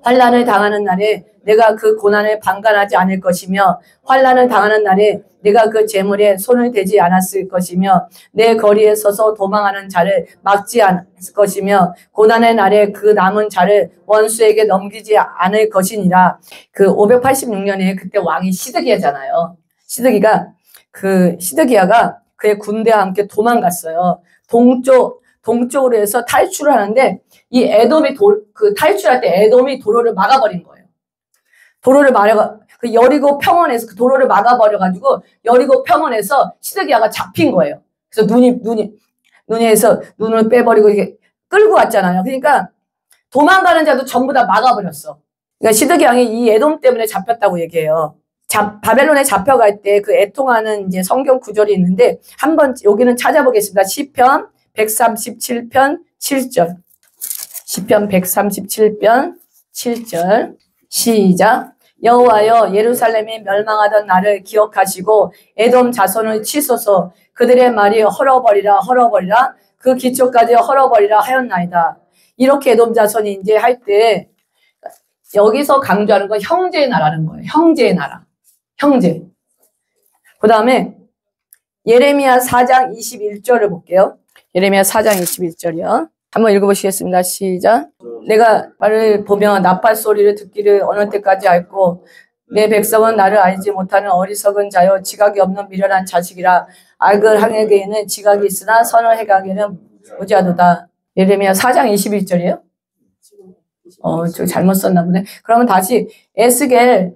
환난을 당하는 날에 내가 그 고난을 방관하지 않을 것이며 환난을 당하는 날에 내가 그 재물에 손을 대지 않았을 것이며 내 거리에 서서 도망하는 자를 막지 않을 것이며 고난의 날에 그 남은 자를 원수에게 넘기지 않을 것이니라. 그 586년에 그때 왕이 시드기야잖아요. 시드기야가 그의 군대와 함께 도망갔어요. 동쪽으로 해서 탈출을 하는데 이 에돔이 탈출할 때 에돔이 도로를 막아버린 거예요. 그 여리고 평원에서 그 도로를 막아버려가지고 여리고 평원에서 시드기야가 잡힌 거예요. 그래서 눈에서 눈을 빼버리고 이게 끌고 왔잖아요. 그러니까 도망가는 자도 전부 다 막아버렸어. 그러니까 시드기야이 이 에돔 때문에 잡혔다고 얘기해요. 바벨론에 잡혀갈 때 그 애통하는 이제 성경 구절이 있는데 한번 여기는 찾아보겠습니다. 시편 137편 7절. 시편 137편 7절. 시작. 여호와여 예루살렘이 멸망하던 날을 기억하시고 에돔 자손을 치소서. 그들의 말이 헐어버리라 그 기초까지 헐어버리라 하였나이다. 이렇게 에돔 자손이 이제 할 때 여기서 강조하는 건 형제의 나라는 거예요. 형제의 나라. 형제. 그 다음에 예레미야 4장 21절을 볼게요. 예레미야 4장 21절이요. 한번 읽어보시겠습니다. 시작. 내가 말을 보며 나팔 소리를 듣기를 어느 때까지 앓고 내 백성은 나를 알지 못하는 어리석은 자여 지각이 없는 미련한 자식이라. 악을 행하기에는 지각이 있으나 선을 행하기에는 무지하도다. 예레미야 4장 21절이에요? 저 잘못 썼나 보네. 그러면 다시 에스겔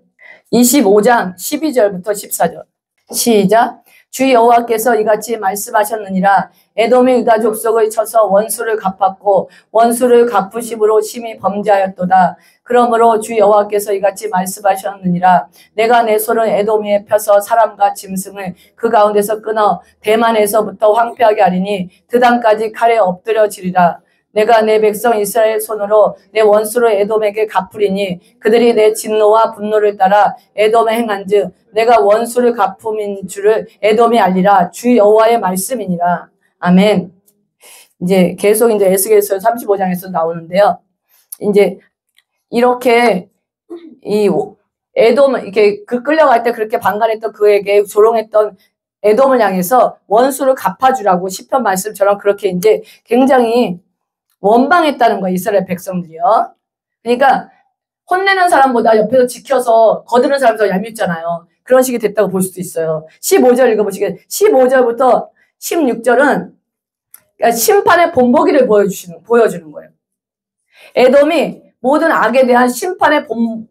25장 12절부터 14절. 시작. 주 여호와께서 이같이 말씀하셨느니라. 에돔이 유다 족속을 쳐서 원수를 갚았고 원수를 갚으심으로 심히 범죄하였도다. 그러므로 주 여호와께서 이같이 말씀하셨느니라. 내가 내 손을 에돔 위에 펴서 사람과 짐승을 그 가운데서 끊어 대만에서부터 황폐하게 하리니 드단까지 칼에 엎드려지리라. 내가 내 백성 이스라엘 손으로 내 원수를 에돔에게 갚으리니 그들이 내 진노와 분노를 따라 에돔에 행한즉 내가 원수를 갚음인 줄을 에돔이 알리라. 주 여호와의 말씀이니라. 아멘. 이제 계속 이제 에스겔서 35장에서 나오는데요. 이제 이렇게 이 에돔 이렇게 끌려갈 때 그렇게 방관했던 그에게 조롱했던 에돔을 향해서 원수를 갚아주라고 시편 말씀처럼 그렇게 이제 굉장히 원방했다는 거예요. 이스라엘 백성들이요. 그러니까 혼내는 사람보다 옆에서 지켜서 거드는 사람이 더 얄밉잖아요. 그런 식이 됐다고 볼 수도 있어요. 15절 읽어보시겠어요? 15절부터 16절은 그러니까 심판의 본보기를 보여주는 거예요. 에돔이 모든 악에 대한 심판의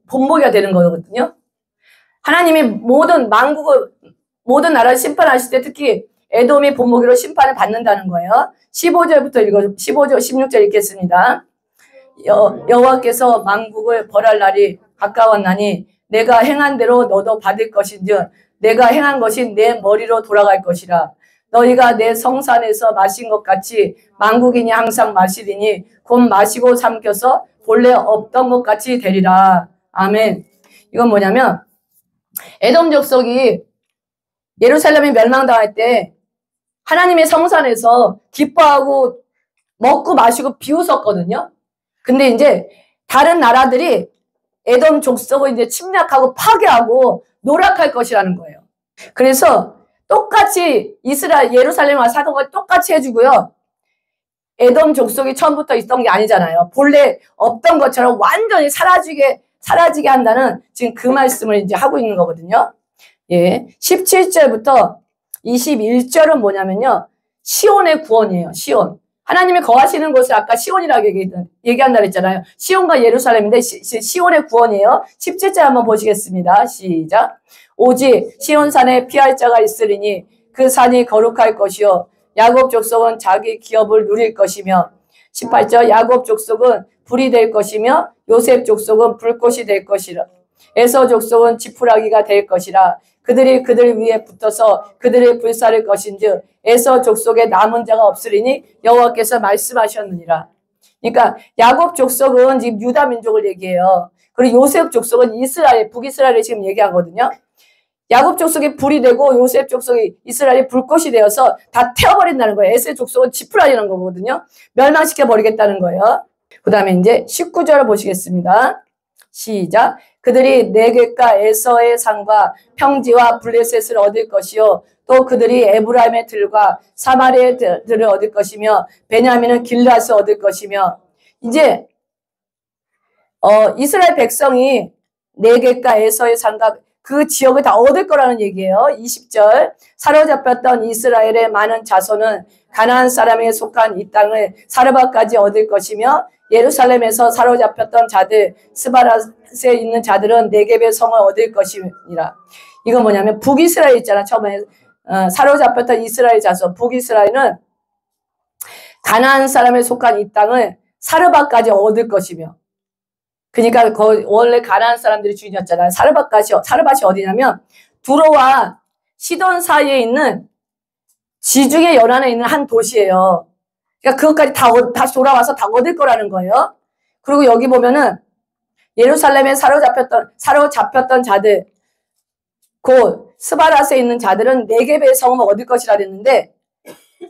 본보기가 되는 거거든요. 하나님이 모든 만국을 모든 나라를 심판하실 때 특히 에돔이 본보기로 심판을 받는다는 거예요. 15절부터 16절 읽겠습니다. 여호와께서 만국을 벌할 날이 가까웠나니 내가 행한 대로 너도 받을 것인즉 내가 행한 것이 내 머리로 돌아갈 것이라. 너희가 내 성산에서 마신 것 같이 만국인이 항상 마시리니 곧 마시고 삼켜서 본래 없던 것 같이 되리라. 아멘. 이건 뭐냐면 에돔 족속이 예루살렘이 멸망당할 때 하나님의 성산에서 기뻐하고 먹고 마시고 비웃었거든요. 근데 이제 다른 나라들이 에돔 족속을 이제 침략하고 파괴하고 노력할 것이라는 거예요. 그래서 똑같이 예루살렘과 사도가 똑같이 해주고요. 에돔 족속이 처음부터 있던 게 아니잖아요. 본래 없던 것처럼 완전히 사라지게 한다는 지금 그 말씀을 이제 하고 있는 거거든요. 예. 17절부터 21절은 뭐냐면요. 시온의 구원이에요. 시온. 하나님이 거하시는 곳을 아까 시온이라고 얘기한다 그랬잖아요. 시온과 예루살렘인데 시온의 구원이에요. 17절 한번 보시겠습니다. 시작. 오직 시온산에 피할 자가 있으리니 그 산이 거룩할 것이요 야곱 족속은 자기 기업을 누릴 것이며 18절 야곱 족속은 불이 될 것이며 요셉 족속은 불꽃이 될 것이라. 에서 족속은 지푸라기가 될 것이라. 그들이 그들 위에 붙어서 그들을 불사를 것인즉 에서 족속에 남은 자가 없으리니 여호와께서 말씀하셨느니라. 그러니까 야곱 족속은 지금 유다 민족을 얘기해요. 그리고 요셉 족속은 이스라엘, 북이스라엘을 지금 얘기하거든요. 야곱 족속이 불이 되고 요셉 족속이 이스라엘이 불꽃이 되어서 다 태워버린다는 거예요. 에서 족속은 지푸라기라는 거거든요. 멸망시켜버리겠다는 거예요. 그 다음에 이제 19절을 보시겠습니다. 시작. 그들이 네겝과 에서의 산과 평지와 블레셋을 얻을 것이요 또 그들이 에브라임의 들과 사마리아의 들을 얻을 것이며 베냐민은 길앗을 얻을 것이며. 이제 이스라엘 백성이 네겝과 에서의 산과 그 지역을 다 얻을 거라는 얘기예요. 20절. 사로잡혔던 이스라엘의 많은 자손은 가나안 사람에게 속한 이 땅을 사르바까지 얻을 것이며 예루살렘에서 사로잡혔던 자들, 스바랏에 있는 자들은 네겝의 성을 얻을 것이니라. 이건 뭐냐면 북이스라엘 있잖아. 처음에 사로잡혔던 이스라엘 자손, 북이스라엘은 가나안 사람에 속한 이 땅을 사르바까지 얻을 것이며. 그러니까 원래 가나안 사람들이 주인이었잖아요. 사르밧이 어디냐면 두로와 시돈 사이에 있는 지중해 연안에 있는 한 도시예요. 그러니까 그것까지 다시 돌아와서 다 얻을 거라는 거예요. 그리고 여기 보면은 예루살렘에 사로잡혔던 자들, 곧 스바랏에 있는 자들은 네겝의 성을 얻을 것이라 그랬는데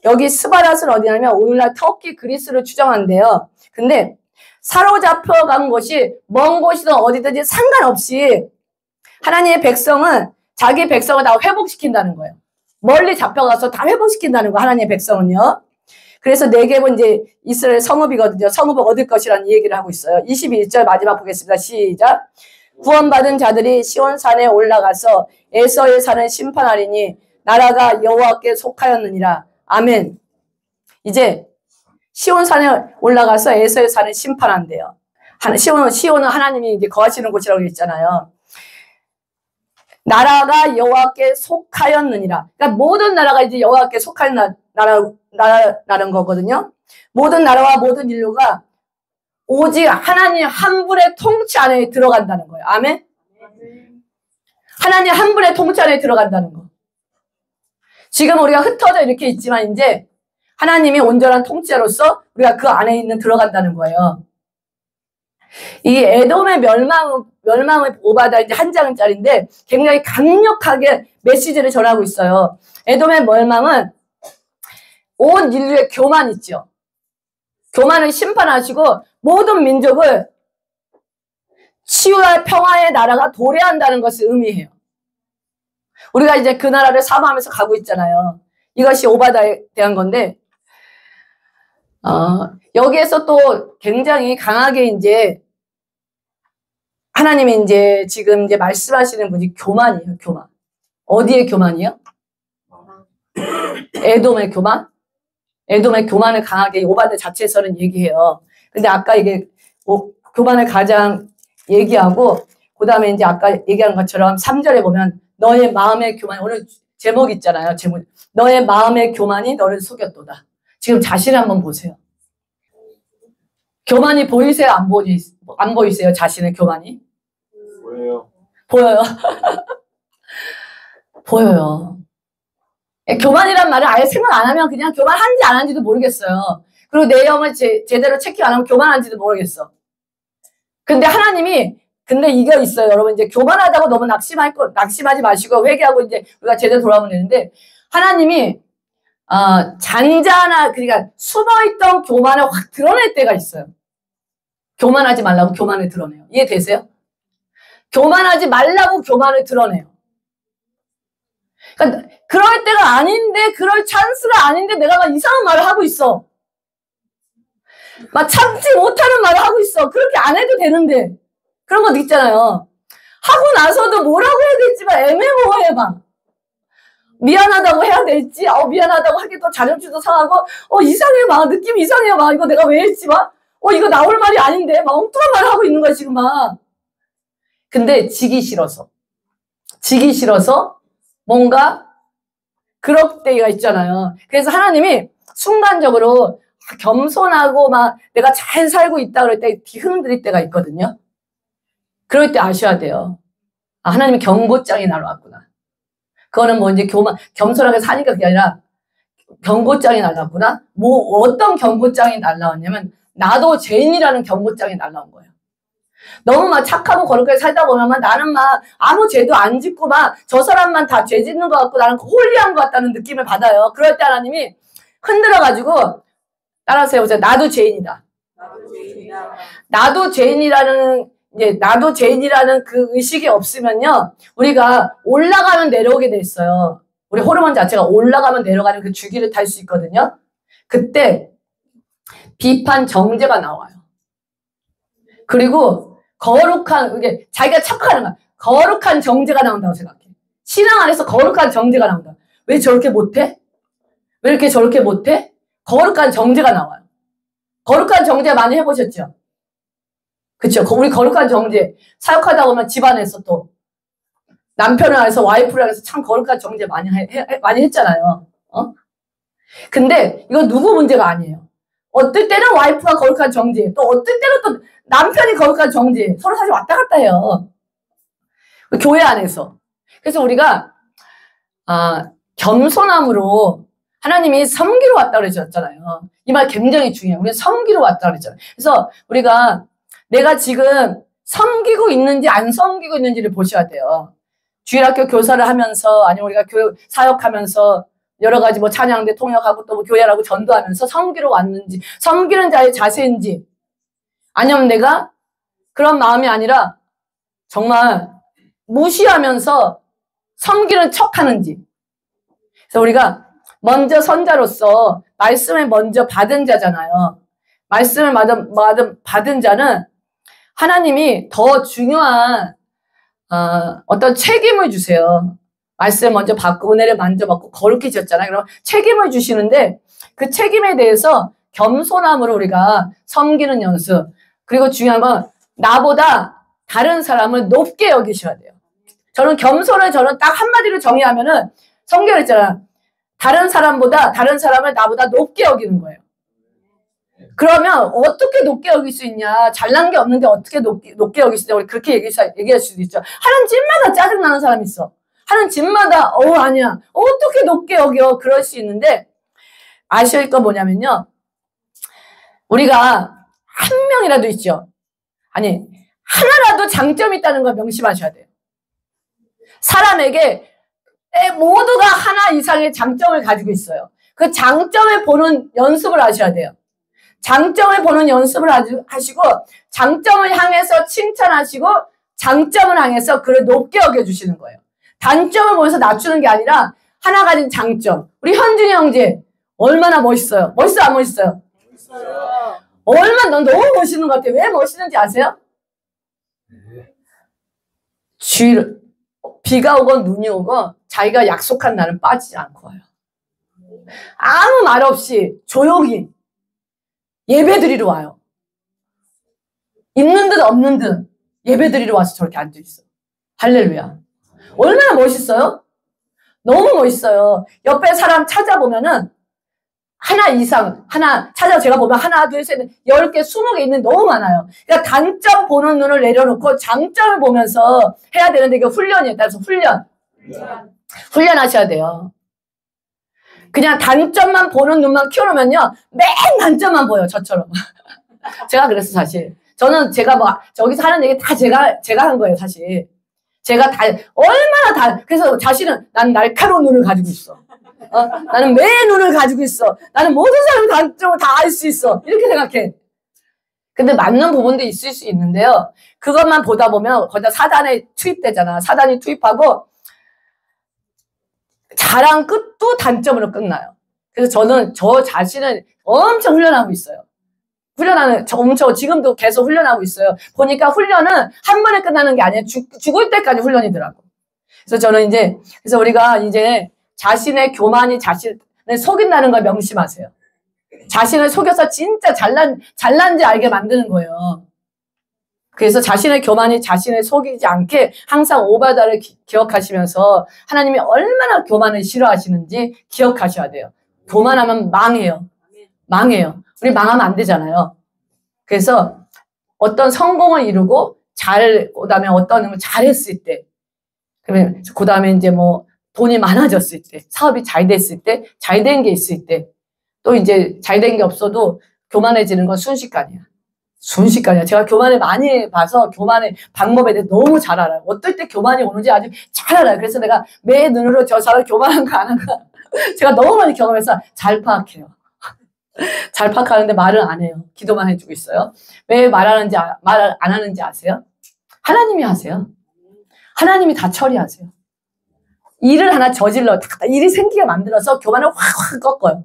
여기 스바랏은 어디냐면 오늘날 터키, 그리스를 추정한대요. 근데 사로잡혀간 곳이 먼 곳이든 어디든지 상관없이 하나님의 백성은 자기 백성을 다 회복시킨다는 거예요. 멀리 잡혀가서 다 회복시킨다는 거예요. 하나님의 백성은요. 그래서 네겝은 이제 이스라엘 성읍이거든요. 성읍을 얻을 것이라는 얘기를 하고 있어요. 21절 마지막 보겠습니다. 시작. 구원받은 자들이 시온산에 올라가서 에서의 산을 심판하리니 나라가 여호와께 속하였느니라. 아멘. 이제 시온산에 올라가서 에서의 산을 심판한대요. 시온은 하나님이 이제 거하시는 곳이라고 했잖아요. 나라가 여호와께 속하였느니라. 그러니까 모든 나라가 이제 여호와께 속하는 나라라는 거거든요. 모든 나라와 모든 인류가 오직 하나님 한 분의 통치 안에 들어간다는 거예요. 아멘? 하나님 한 분의 통치 안에 들어간다는 거. 지금 우리가 흩어져 이렇게 있지만 이제 하나님이 온전한 통치자로서 우리가 그 안에 들어간다는 거예요. 이 에돔의 멸망을 보고받아 이제 한 장짜리인데 굉장히 강력하게 메시지를 전하고 있어요. 에돔의 멸망은 온 인류의 교만 있죠. 교만을 심판하시고 모든 민족을 치유할 평화의 나라가 도래한다는 것을 의미해요. 우리가 이제 그 나라를 사모하면서 가고 있잖아요. 이것이 오바다에 대한 건데 여기에서 또 굉장히 강하게 이제 하나님이 이제 지금 이제 말씀하시는 분이 교만이에요. 교만. 어디의 교만이요? 에돔의 교만? 에돔의 교만을 강하게 오바다 자체에서는 얘기해요. 근데 아까 이게 교만을 가장 얘기하고 그 다음에 이제 아까 얘기한 것처럼 3절에 보면 너의 마음의 교만, 오늘 제목 있잖아요. 제목. 너의 마음의 교만이 너를 속였도다. 지금 자신을 한번 보세요. 교만이 보이세요? 안 보이세요? 자신의 교만이? 보여요. 보여요. 보여요. 교만이란 말을 아예 생각 안 하면 그냥 교만한지 안 한지도 모르겠어요. 그리고 내 영을 제대로 체크 안 하면 교만한지도 모르겠어. 근데 근데 이게 있어요. 여러분, 이제 교만하다고 너무 낙심하지 마시고 회개하고 이제 우리가 제대로 돌아오면 되는데 하나님이, 그러니까 숨어있던 교만을 확 드러낼 때가 있어요. 교만하지 말라고 교만을 드러내요. 이해되세요? 교만하지 말라고 교만을 드러내요. 그러니까 그럴 때가 아닌데, 그럴 찬스가 아닌데 내가 막 이상한 말을 하고 있어. 막 참지 못하는 말을 하고 있어. 그렇게 안 해도 되는데. 그런 거 있잖아요. 하고 나서도 뭐라고 해야 될지만 애매모호해 막. 미안하다고 해야 될지, 미안하다고 하기도 자존심도 상하고, 이상해 막, 느낌이 이상해 막, 이거 내가 왜 했지 막, 이거 나올 말이 아닌데, 막 엉뚱한 말을 하고 있는 거야 지금 막. 근데 지기 싫어서 뭔가 그럴 때가 있잖아요. 그래서 하나님이 순간적으로 겸손하고 막 내가 잘 살고 있다 그럴 때 뒤흔들릴 때가 있거든요. 그럴 때 아셔야 돼요. 아, 하나님의 경고장이 날아왔구나. 그거는 뭐 이제 겸손하게 사니까 그게 아니라 경고장이 날라왔구나. 뭐 어떤 경고장이 날라왔냐면 나도 죄인이라는 경고장이 날라온 거예요. 너무 막 착하고 거룩하게 살다 보면 나는 막 아무 죄도 안 짓고 막 저 사람만 다 죄 짓는 것 같고 나는 홀리한 것 같다는 느낌을 받아요. 그럴 때 하나님이 흔들어가지고 따라서 해보세요. 나도 죄인이다. 나도 죄인이라는 이제 나도 죄인이라는 그 의식이 없으면요, 우리가 올라가면 내려오게 돼 있어요. 우리 호르몬 자체가 올라가면 내려가는 그 주기를 탈 수 있거든요. 그때 비판 정죄가 나와요. 그리고 거룩한, 이게 자기가 착하는 거야. 거룩한 정죄가 나온다고 생각해. 신앙 안에서 거룩한 정죄가 나온다. 왜 저렇게 못해? 왜 이렇게 저렇게 못해? 거룩한 정죄가 나와요. 거룩한 정죄 많이 해보셨죠? 그쵸? 우리 거룩한 정죄 사역하다 보면 집안에서 또 남편을 해서 와이프를 해서 참 거룩한 정죄 많이 했잖아요. 근데 이건 누구 문제가 아니에요. 어떨 때는 와이프가 거룩한 정죄, 또 어떨 때는 또 남편이 거룩한 정죄, 서로 사실 왔다 갔다 해요. 교회 안에서. 그래서 우리가 겸손함으로 하나님이 섬기러 왔다 그러셨잖아요. 이 말 굉장히 중요해요. 우리는 섬기러 왔다 그랬잖아요. 그래서 우리가 내가 지금 섬기고 있는지 안 섬기고 있는지를 보셔야 돼요. 주일학교 교사를 하면서 아니면 우리가 사역하면서 여러 가지 뭐 찬양대 통역하고 또 뭐 교회라고 전도하면서 섬기러 왔는지, 섬기는 자의 자세인지, 아니면 내가 그런 마음이 아니라 정말 무시하면서 섬기는 척 하는지. 그래서 우리가 먼저 선자로서 말씀을 먼저 받은 자잖아요. 말씀을 받은 자는 하나님이 더 중요한 어떤 책임을 주세요. 말씀을 먼저 받고 은혜를 먼저 받고 거룩히 지었잖아요. 그럼 책임을 주시는데 그 책임에 대해서 겸손함으로 우리가 섬기는 연습. 그리고 중요한 건 나보다 다른 사람을 높게 여기셔야 돼요. 저는 겸손을 딱 한마디로 정의하면은 성경에 있잖아. 다른 사람을 나보다 높게 여기는 거예요. 그러면 어떻게 높게 여길 수 있냐? 잘난 게 없는데 어떻게 높게 여길 수 있냐? 우리 그렇게 얘기할 수도 있죠. 하는 집마다 짜증나는 사람이 있어. 하는 집마다 아니야. 어떻게 높게 여겨? 그럴 수 있는데 아실 거 뭐냐면요. 우리가 한 명이라도 있죠. 아니 하나라도 장점이 있다는 걸 명심하셔야 돼요. 사람에게 모두가 하나 이상의 장점을 가지고 있어요. 그 장점을 보는 연습을 하셔야 돼요. 장점을 보는 연습을 하시고 장점을 향해서 칭찬하시고 장점을 향해서 그를 높게 여겨주시는 거예요. 단점을 보면서 낮추는 게 아니라 하나 가진 장점. 우리 현준이 형제 얼마나 멋있어요. 멋있어 안 멋있어요? 멋있어요. 넌 너무 멋있는 것 같아요. 왜 멋있는지 아세요? 비가 오건 눈이 오건 자기가 약속한 날은 빠지지 않고 와요. 아무 말 없이 조용히 예배 드리러 와요. 있는 듯 없는 듯 예배 드리러 와서 저렇게 앉아있어. 할렐루야. 얼마나 멋있어요? 너무 멋있어요. 옆에 사람 찾아보면은 제가 보면 하나, 둘, 셋, 10개, 20개 있는 너무 많아요. 그러니까 단점 보는 눈을 내려놓고 장점을 보면서 해야 되는데 이게 훈련이에요. 따라서 훈련하셔야 돼요. 그냥 단점만 보는 눈만 키워놓으면요. 맨 단점만 보여요. 저처럼. 제가 그랬어, 사실. 제가 저기서 하는 얘기 다 제가 한 거예요, 사실. 제가 그래서 자신은 난 날카로운 눈을 가지고 있어. 나는 매의 눈을 가지고 있어. 나는 모든 사람 단점을 다 알 수 있어. 이렇게 생각해. 근데 맞는 부분도 있을 수 있는데요. 그것만 보다 보면 거기다 사단에 투입되잖아. 사단이 투입하고 자랑 끝도 단점으로 끝나요. 그래서 저는 저 자신을 엄청 훈련하고 있어요. 지금도 계속 훈련하고 있어요. 보니까 훈련은 한 번에 끝나는 게 아니에요. 죽을 때까지 훈련이더라고. 그래서 우리가 이제 자신의 교만이 자신을 속인다는 걸 명심하세요. 자신을 속여서 진짜 잘난지 알게 만드는 거예요. 그래서 자신의 교만이 자신을 속이지 않게 항상 오바다를 기억하시면서 하나님이 얼마나 교만을 싫어하시는지 기억하셔야 돼요. 교만하면 망해요. 우리 망하면 안 되잖아요. 그래서 어떤 성공을 이루고 그다음에 어떤 걸 잘했을 때, 그다음에 이제 뭐 돈이 많아졌을 때, 사업이 잘 됐을 때, 잘 된 게 있을 때, 또 이제 잘 된 게 없어도 교만해지는 건 순식간이야. 순식간이야. 제가 교만을 많이 봐서 교만의 방법에 대해 너무 잘 알아요. 어떨 때 교만이 오는지 아주 잘 알아요. 그래서 내가 매 눈으로 저 사람 교만한가 안 한가 제가 너무 많이 경험해서 잘 파악해요. 잘 파악하는데 말을 안 해요. 기도만 해주고 있어요. 왜 말을 안 하는지 아세요? 하나님이 하세요. 하나님이 다 처리하세요. 일을 하나 저질러 일이 생기게 만들어서 교만을 확 꺾어요.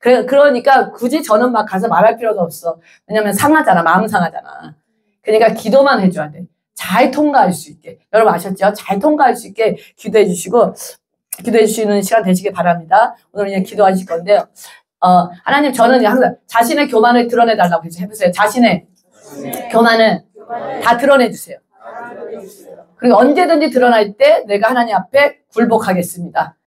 그러니까 굳이 저는 막 가서 말할 필요도 없어. 왜냐면 상하잖아. 마음 상하잖아. 그러니까 기도만 해줘야 돼. 잘 통과할 수 있게. 여러분 아셨죠? 잘 통과할 수 있게 기도해 주시고, 기도해 주시는 시간 되시길 바랍니다. 오늘 그냥 기도하실 건데요. 하나님, 저는 항상 자신의 교만을 드러내달라고 해보세요. 자신의 교만을 다 드러내주세요. 그리고 언제든지 드러날 때 내가 하나님 앞에 굴복하겠습니다.